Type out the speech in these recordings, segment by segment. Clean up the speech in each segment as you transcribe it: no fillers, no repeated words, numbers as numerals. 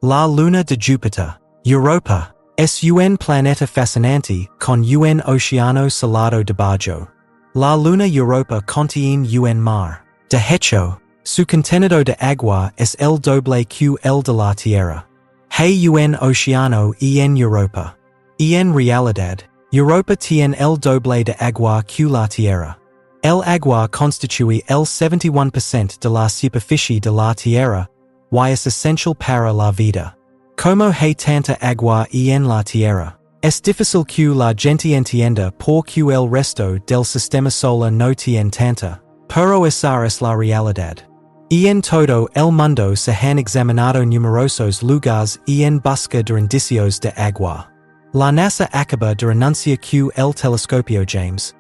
La luna de Jupiter, Europa, es un planeta fascinante con un océano salado debajo. La luna Europa contiene un mar. De hecho, su contenido de agua es el doble que el de la Tierra. Hay un océano en Europa. En realidad, Europa tiene el doble de agua que la Tierra. El agua constituye el 71% de la superficie de la Tierra, y es esencial para la vida. Como hay tanta agua en la Tierra, es difícil que la gente entienda por que el resto del sistema solar no tiene tanta, pero esa es la realidad. En todo el mundo se han examinado numerosos lugares en busca de indicios de agua. La NASA acaba de anunciar que el telescopio James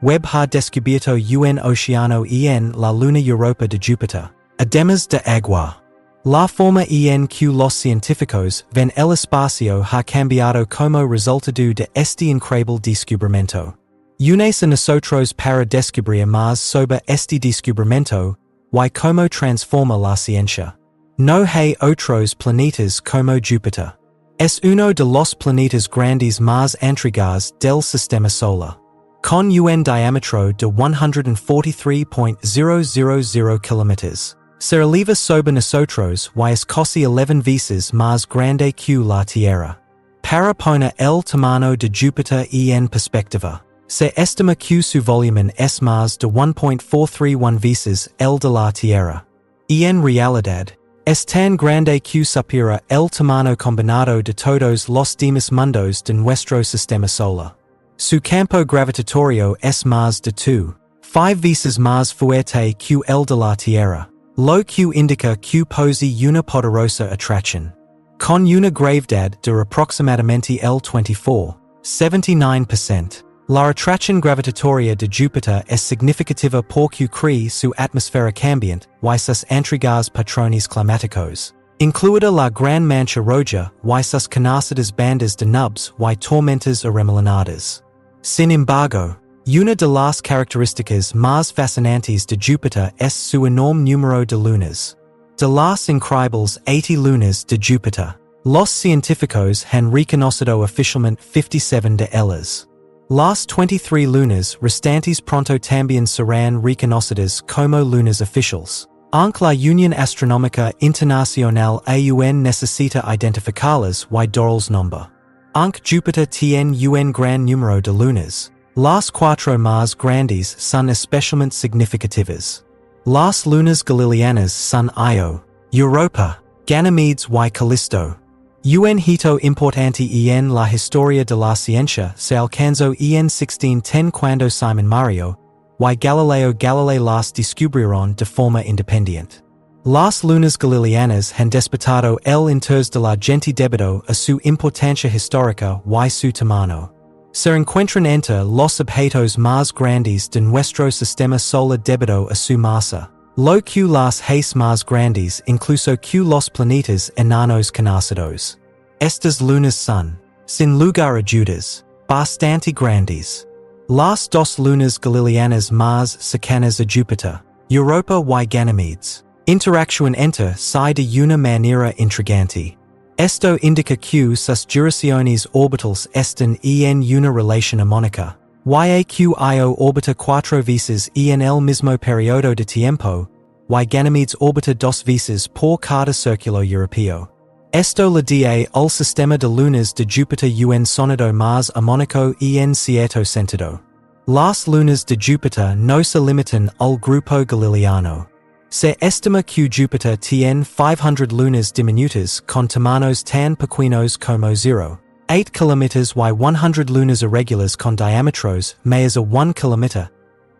Webb ha descubierto un océano en la luna Europa de Júpiter, además de agua. La forma en que los científicos ven el espacio ha cambiado como resultado de este increíble descubrimiento. Unes a nosotros para descubrir más sobre este descubrimiento y cómo transforma la ciencia. No hay otros planetas como Júpiter. Es uno de los planetas grandes más antigas del sistema solar. Con un diámetro de 143.000 kilómetros. Se eleva sobre nosotros y es casi 11 veces más grande que la Tierra. Para poner el tamaño de Júpiter en perspectiva, se estima que su volumen es más de 1.431 veces el de la Tierra. En realidad, es tan grande que supera el tamaño combinado de todos los demás mundos de nuestro sistema solar. Su campo gravitatorio es más de 5 veces más fuerte que el de la Tierra, lo que indica que posee una poderosa atracción. Con una gravedad de aproximadamente el 79%. La atracción gravitatoria de Júpiter es significativa porque cree su atmósfera cambiante y sus antigas patrones climáticos, incluida la Gran Mancha Roja y sus conocidas bandas de nubes y tormentas arremolinadas. Sin embargo, una de las características más fascinantes de Júpiter es su enorme número de lunas. De las increíbles 80 lunas de Júpiter, los científicos han reconocido oficialmente 57 de ellas. Las 23 lunas restantes pronto también serán reconocidas como lunas oficiales. Aunque la Unión Astronómica Internacional aún necesita identificarlas y darles nombre. Aunque Júpiter tiene un gran número de lunas, las cuatro más grandes son especialmente significativas. Las lunas galileanas son Io, Europa, Ganymedes y Callisto. Un hito importante en la historia de la ciencia se alcanzó en 1610 cuando Simon Mario y Galileo Galilei las descubrieron de forma independiente. Las lunas galileanas han despertado el interés de la gente debido a su importancia histórica y su tamaño. Se encuentran entre los objetos más grandes de nuestro sistema solar debido a su masa, lo que las hace más grandes incluso que los planetas enanos conocidos. Estas lunas son, sin lugar a dudas, bastante grandes. Las dos lunas galileanas más cercanas a Júpiter, Europa y Ganymedes, interactúan entre sí de una manera intrigante. Esto indica que sus duraciones orbitales están en una relación armónica, y que Io orbita 4 veces en el mismo periodo de tiempo, y Ganymedes orbita 2 veces por cada círculo europeo. Esto le da al sistema de lunas de Júpiter un sonido más armónico en cierto sentido. Las lunas de Júpiter no se limitan al grupo galileano. Se estima que Júpiter tiene 500 lunas diminutas con tamaños tan pequeños como 0,8 km y 100 lunas irregulares con diámetros mayores a 1 km.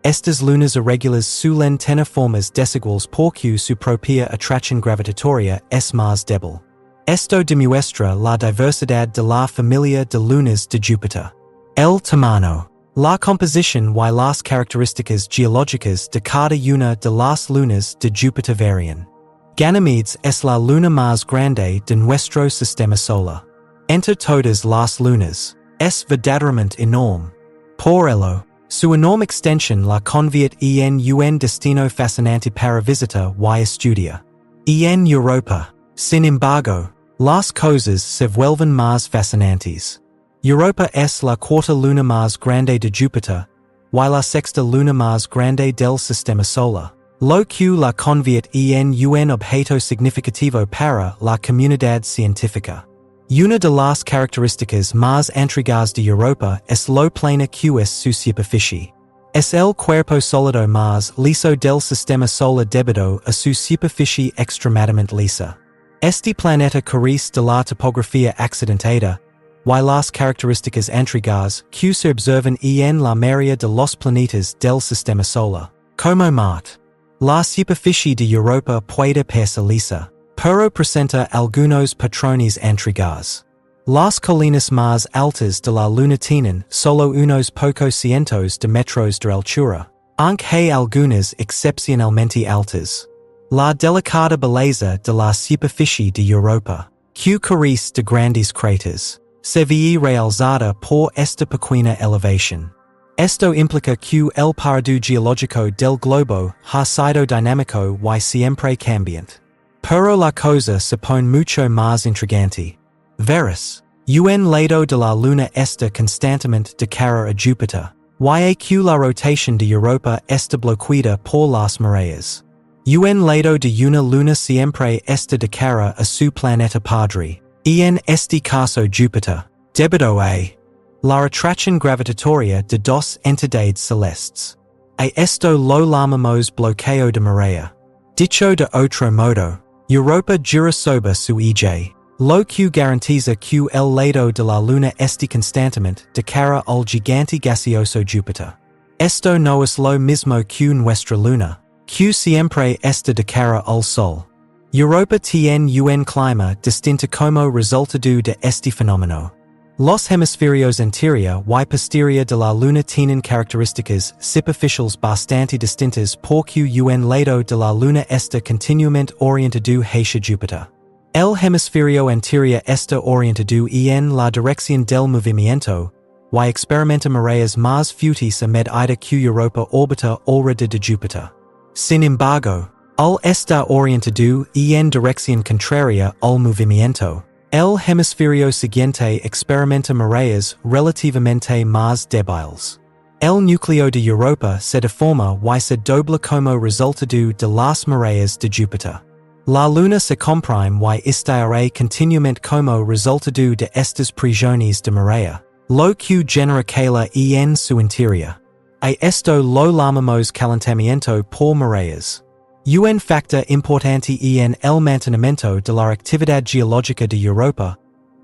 Estas lunas irregulares suelen tener formas desiguales porque su propia atracción gravitatoria es más débil. Esto demuestra la diversidad de la familia de lunas de Júpiter. El tamaño, la composición y las características geológicas de cada una de las lunas de Júpiter varían. Ganymedes es la luna más grande de nuestro sistema solar. Entre todas las lunas, es verdaderamente enorme. Por ello, su enorme extensión la convierte en un destino fascinante para visitar y estudiar. En Europa, sin embargo, Las cosas se vuelven más fascinantes. Europa es la cuarta luna más grande de Júpiter, y la sexta luna más grande del sistema solar, lo que la convierte en un objeto significativo para la comunidad científica. Una de las características más intrigantes de Europa es lo plana que es su superficie. Es el cuerpo sólido más liso del sistema solar debido a su superficie extremadamente lisa. Este planeta carece de la topografía accidentada, y las características intrigantes que se observan en la mayoría de los planetas del sistema solar, como Marte. La superficie de Europa puede parecer lisa, pero presenta algunos patrones intrigantes. Las colinas más altas de la Luna tienen solo unos pocos cientos de metros de altura, aunque hay algunas excepcionalmente altas. La delicada belleza de la superficie de Europa, que carece de grandes cráteres, se ve realzada por esta pequeña elevación. Esto implica que el parado geológico del globo ha sido dinámico y siempre cambiante. Pero la cosa se pone mucho más intrigante. Verás, un lado de la Luna está constantemente de cara a Júpiter, y que la rotación de Europa está bloqueada por las mareas. Un lado de una luna siempre está de cara a su planeta padre, en este caso Júpiter, debido a la atracción gravitatoria de dos entidades celestes. A esto lo llamamos bloqueo de marea. Dicho de otro modo, Europa gira sobre su eje, lo que garantiza que el lado de la luna esté constantemente de cara al gigante gaseoso Júpiter. Esto no es lo mismo que nuestra luna, que siempre está de cara al sol. Europa tiene un clima distinto como resultado de este fenómeno. Los hemisferios anterior y posterior de la luna tienen características superficiales bastante distintas porque un lado de la luna está continuamente orientado hacia Júpiter. El hemisferio anterior está orientado en la dirección del movimiento, y experimenta mareas más fuertes a medida que Europa orbita alrededor de Júpiter. Sin embargo, al estar orientado en dirección contraria al movimiento, el hemisferio siguiente experimenta mareas relativamente más débiles. El núcleo de Europa se deforma y se dobla como resultado de las mareas de Júpiter. La luna se comprime y estará continuamente como resultado de estas presiones de marea, lo que genera calor en su interior. A esto lo llamamos calentamiento por mareas. Un factor importante en el mantenimiento de la actividad geológica de Europa,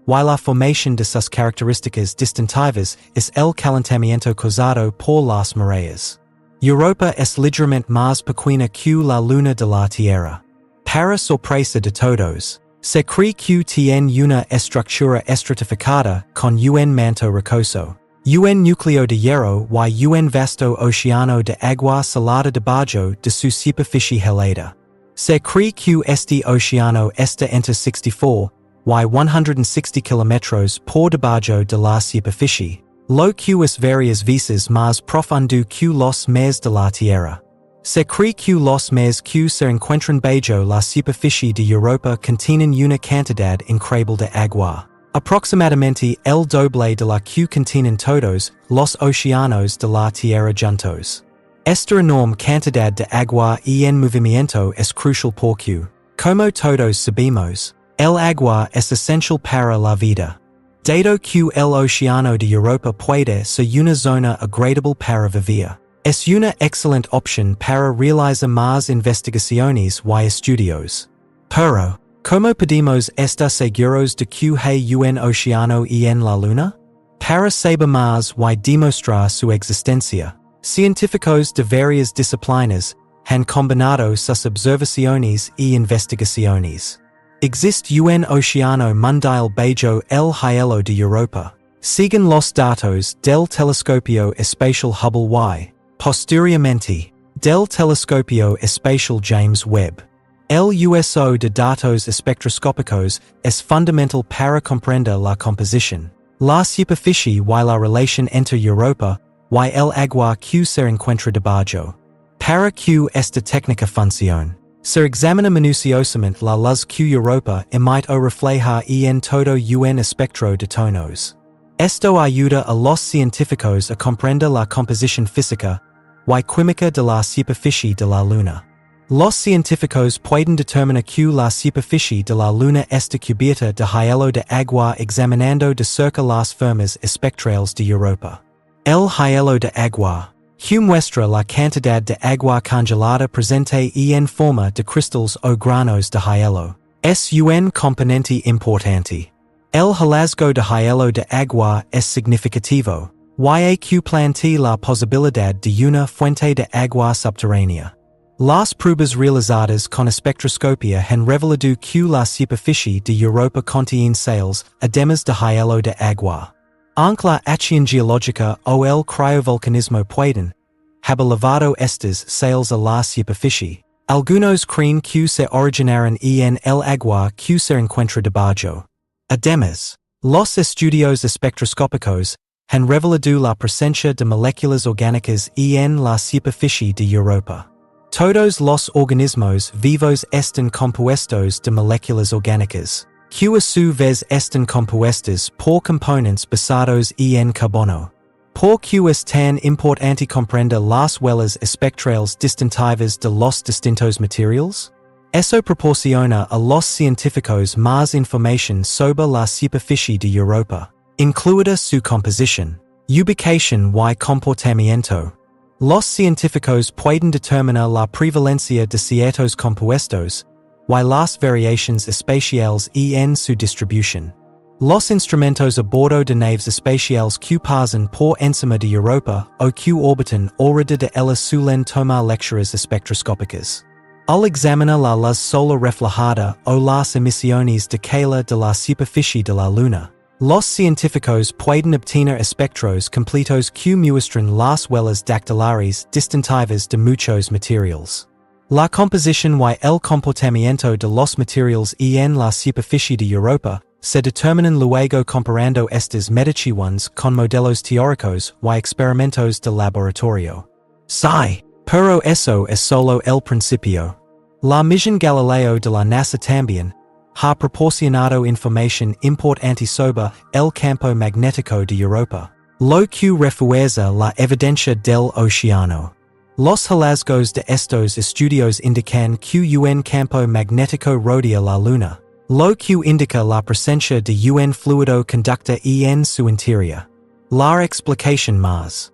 y la formación de sus características distintivas es el calentamiento causado por las mareas. Europa es ligeramente más pequeña que la luna de la Tierra. Para sorpresa de todos, se cree que tiene una estructura estratificada con un manto rocoso, un núcleo de hierro y un vasto océano de agua salada debajo de su superficie helada. Se cree que este océano está entre 64 y 160 kilómetros por debajo de la superficie, lo que es varias veces más profundo que los mares de la Tierra. Se cree que los mares que se encuentran bajo la superficie de Europa contienen una cantidad increíble de agua, aproximadamente el doble de la que contienen todos los océanos de la Tierra juntos. Esta enorme cantidad de agua en movimiento es crucial porque, como todos sabemos, el agua es esencial para la vida. Dado que el océano de Europa puede ser una zona agradable para vivir, es una excelente opción para realizar más investigaciones y estudios. Pero, ¿cómo podemos estar seguros de que hay un océano en la Luna? Para saber más y demostrar su existencia, científicos de varias disciplinas han combinado sus observaciones y investigaciones. Existe un océano mundial bajo el hielo de Europa. Siguen los datos del telescopio espacial Hubble y, posteriormente, del telescopio espacial James Webb. El uso de datos espectroscópicos es fundamental para comprender la composición, la superficie y la relación entre Europa y el agua que se encuentra debajo. Para que esta técnica funcione, Se examina minuciosamente la luz que Europa emite o refleja en todo un espectro de tonos. Esto ayuda a los científicos a comprender la composición física y química de la superficie de la Luna. Los científicos pueden determinar que la superficie de la Luna está cubierta de hielo de agua examinando de cerca las formas espectrales de Europa. El hielo de agua que muestra la cantidad de agua congelada presente en forma de cristales o granos de hielo. Es un componente importante. El hallazgo de hielo de agua es significativo, ya que plantea la posibilidad de una fuente de agua subterránea. Las pruebas realizadas con espectroscopia han revelado que la superficie de Europa contiene sales, además de hielo de agua. Aunque la acción geológica o el criovolcanismo pueden haber llevado estas sales a la superficie, algunos creen que se originaron en el agua que se encuentra debajo. Además, los estudios espectroscópicos han revelado la presencia de moléculas orgánicas en la superficie de Europa. Todos los organismos vivos están compuestos de moléculas orgánicas, que a su vez están compuestas por componentes basados en carbono. Por que es tan importante comprender las huellas espectrales distintivas de los distintos materiales? Eso proporciona a los científicos más información sobre la superficie de Europa, incluida su composición, ubicación y comportamiento. Los científicos pueden determinar la prevalencia de ciertos compuestos y las variaciones espaciales en su distribución. Los instrumentos a bordo de naves espaciales que pasan por encima de Europa o que orbitan alrededor de ella suelen tomar lecturas espectroscópicas. Al examinar la luz solar reflejada o las emisiones de calor de la superficie de la Luna, los científicos pueden obtener espectros completos que muestran las huellas dactilares distintivas de muchos materiales. La composición y el comportamiento de los materiales en la superficie de Europa se determinan luego comparando estas mediciones con modelos teóricos y experimentos de laboratorio. Sí, pero eso es solo el principio. La misión Galileo de la NASA también ha proporcionado información importante sobre el campo magnético de Europa, lo que refuerza la evidencia del océano. Los hallazgos de estos estudios indican que un campo magnético rodea la Luna, lo que indica la presencia de un fluido conductor en su interior. La explicación más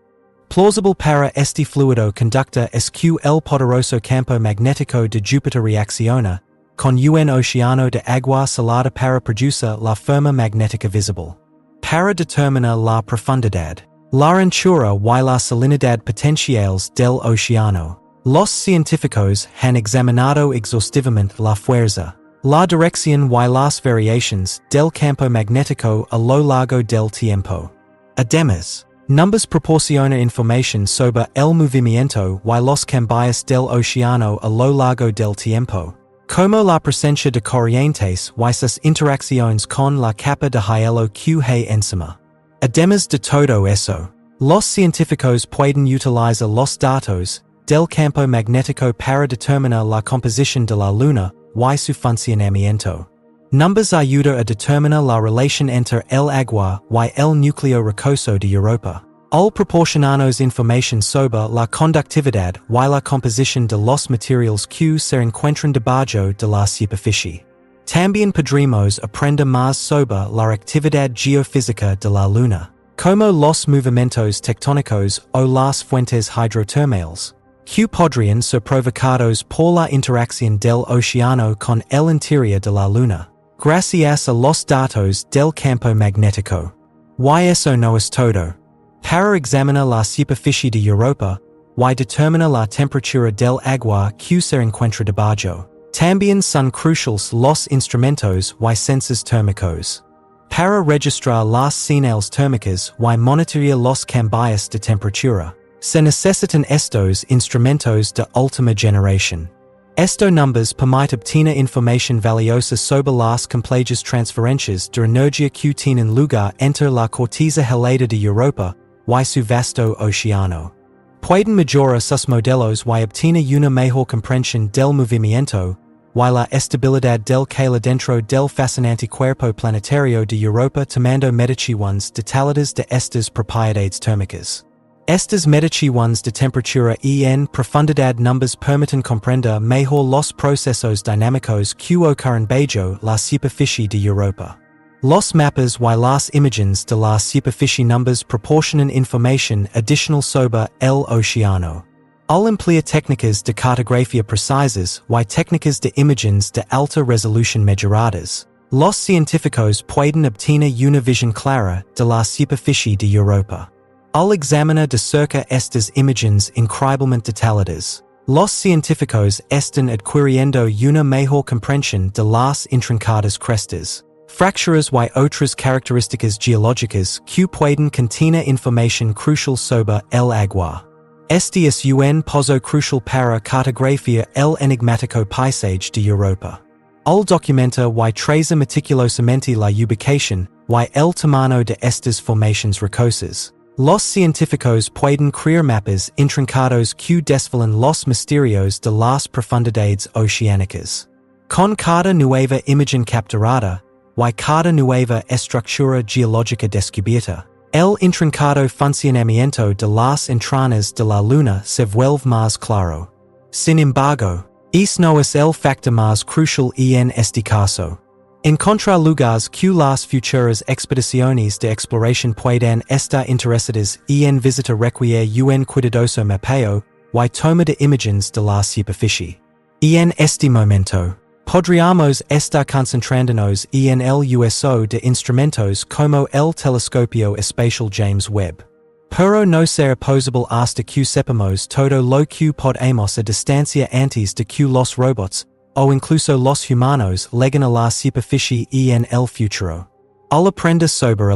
plausible para este fluido conductor es que el poderoso campo magnético de Júpiter reacciona con un océano de agua salada para producir la forma magnética visible. Para determinar la profundidad, la anchura y la salinidad potenciales del océano, los científicos han examinado exhaustivamente la fuerza, la dirección y las variaciones del campo magnético a lo largo del tiempo. Además, numbers proporciona información sobre el movimiento y los cambios del océano a lo largo del tiempo, como la presencia de corrientes y sus interacciones con la capa de hielo que hay encima. Además de todo eso, los científicos pueden utilizar los datos del campo magnético para determinar la composición de la Luna y su funcionamiento. Numbers ayuda a determinar la relación entre el agua y el núcleo rocoso de Europa. Al proporcionarnos información sobre la conductividad y la composición de los materiales que se encuentran debajo de la superficie. También podremos aprender más sobre la actividad geofísica de la Luna, como los movimientos tectónicos o las fuentes hidrotermales, que podrían ser provocados por la interacción del océano con el interior de la Luna, gracias a los datos del campo magnético. Y eso no es todo. Para examinar la superficie de Europa y determinar la temperatura del agua que se encuentra debajo, también son cruciales los instrumentos y sensores térmicos. Para registrar las señales térmicas y monitorear los cambios de temperatura, se necesitan estos instrumentos de última generación. Estos numbers permite obtener información valiosa sobre las complejas transferencias de energía que tienen lugar entre la corteza helada de Europa y su vasto océano. Pueden mejorar sus modelos y obtener una mejor comprensión del movimiento y la estabilidad del cala dentro del fascinante cuerpo planetario de Europa tomando mediciones detalles de estas propiedades térmicas. Estas mediciones de temperatura y en profundidad numbers permiten comprender mejor los procesos dinámicos que ocurren bajo la superficie de Europa. Los mapas y las imágenes de la superficie numbers proporcionan información adicional sobre el océano. Al emplear técnicas de cartografía precisas y técnicas de imágenes de alta resolución mejoradas, los científicos pueden obtener una visión clara de la superficie de Europa. Al examinar de cerca estas imágenes increíblemente detalladas, los científicos están adquiriendo una mejor comprensión de las intrincadas crestas, fracturas y otras características geológicas que pueden contener información crucial sobre el agua. Este es un pozo crucial para cartografiar el enigmático paisaje de Europa. Al documenta y traza meticulosamente la ubicación y el tamaño de estas formaciones rocosas, los científicos pueden crear mapas intrincados que desvelan los misterios de las profundidades oceánicas. Con cada nueva imagen capturada y cada nueva estructura geológica descubierta, el intrincado funcionamiento de las entrañas de la Luna se vuelve más claro. Sin embargo, eso no es el factor más crucial en este caso. Encontrar lugares que las futuras expediciones de exploración puedan estar interesadas en visitar requiere un cuidadoso mapeo y toma de imágenes de la superficie. En este momento, podríamos estar concentrándonos en el uso de instrumentos como el telescopio espacial James Webb. Pero no será posible hasta que sepamos todo lo que podemos a distancia antes de que los robots, o incluso los humanos, lleguen a la superficie en el futuro. Al aprender sobre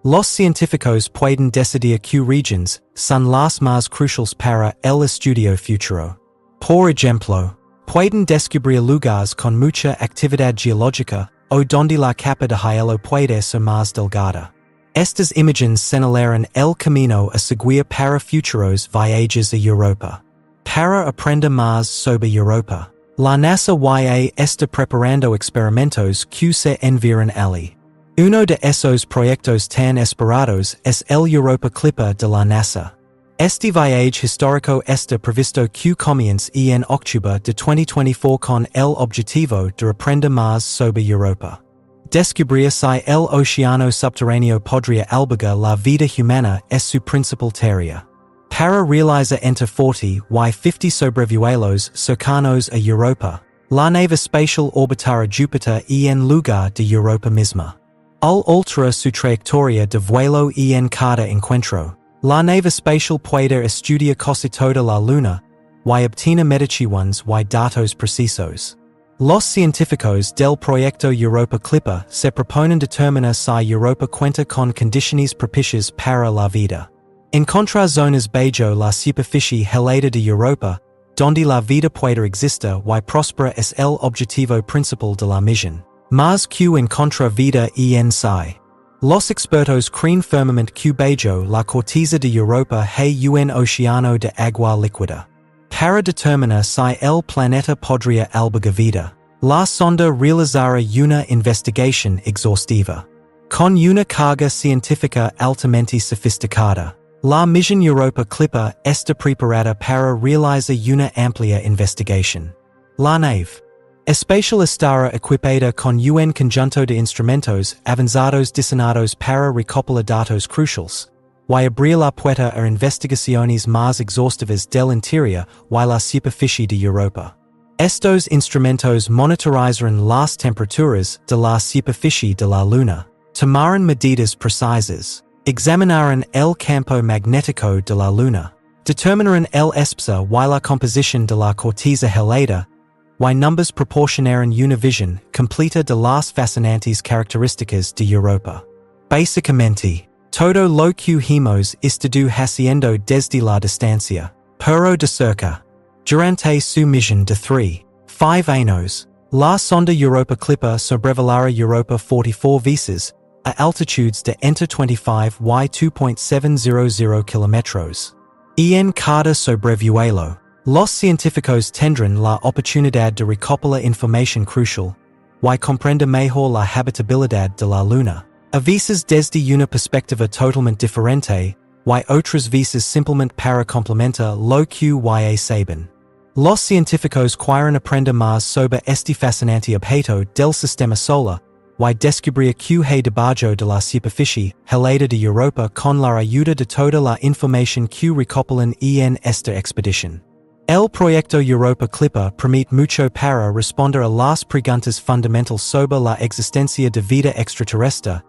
los científicos pueden decidir qué regiones son las más cruciales para el estudio futuro. Por ejemplo, pueden descubrir lugares con mucha actividad geológica o donde la capa de hielo puede ser más delgada. Estas imágenes señalarán el camino a seguir para futuros viajes a Europa. Para aprender más sobre Europa, la NASA está preparando experimentos que se enviarán allí. Uno de esos proyectos tan esperados es el Europa Clipper de la NASA. Este viaje histórico está previsto que comience en octubre de 2024 con el objetivo de aprender más sobre Europa. Descubrir si el océano subterráneo podría albergar la vida humana es su principal tarea. Para realizar entre 40 y 50 sobrevuelos cercanos a Europa, la nave espacial orbitará Júpiter en lugar de Europa misma. Al alterar su trayectoria de vuelo en cada encuentro, la nave espacial puede estudiar casi toda la Luna y obtener mediciones y datos precisos. Los científicos del proyecto Europa Clipper se proponen determinar si Europa cuenta con condiciones propicias para la vida. Encontrar zonas bajo la superficie helada de Europa, donde la vida pueda existir y prosperar es el objetivo principal de la misión. Más que encontrar vida en sí. Los expertos creen firmemente que bajo la corteza de Europa hay un océano de agua líquida. Para determinar si el planeta podría albergar vida, la sonda realizará una investigación exhaustiva. Con una carga científica altamente sofisticada, la misión Europa Clipper está preparada para realizar una amplia investigación. La nave espacial estará equipada con un conjunto de instrumentos avanzados diseñados para recopilar datos cruciales, y abrir la puerta a investigaciones más exhaustivas del interior y la superficie de Europa. Estos instrumentos monitorizarán las temperaturas de la superficie de la Luna, tomarán medidas precisas, examinarán el campo magnético de la Luna, determinarán el espesor y la composición de la corteza helada, y numbers proporcionarán una visión completa de las fascinantes características de Europa. Básicamente, todo lo que hemos estado haciendo desde la distancia, pero de cerca. Durante su misión de 5 años, la sonda Europa Clipper sobrevolará Europa 44 veces, a altitudes de entre 25 y 2.700 kilómetros. En cada sobrevuelo. Los científicos tendrán la oportunidad de recopilar información crucial y comprender mejor la habitabilidad de la Luna. A veces desde una perspectiva totalmente diferente, y otras veces simplemente para complementar lo que ya saben. Los científicos quieren aprender más sobre este fascinante objeto del sistema solar, y descubrir que hay debajo de la superficie helada de Europa con la ayuda de toda la información que recopilan en esta expedición. El proyecto Europa Clipper permite mucho para responder a las preguntas fundamentales sobre la existencia de vida extraterrestre,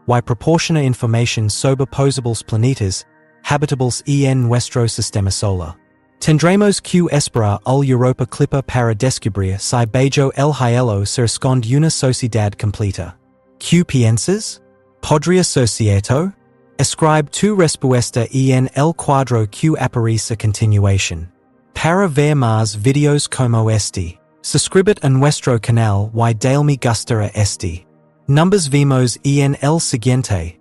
y proporciona información sobre posibles planetas habitables en nuestro sistema solar. Tendremos que esperar al Europa Clipper para descubrir si bajo el hielo se esconde una sociedad completa. ¿Qué piensas? ¿Podría ser cierto? Escribe tu respuesta en el cuadro que aparece a continuación. Para ver más videos como este, suscríbete a nuestro canal y dale me gusta a este. Nos vemos en el siguiente.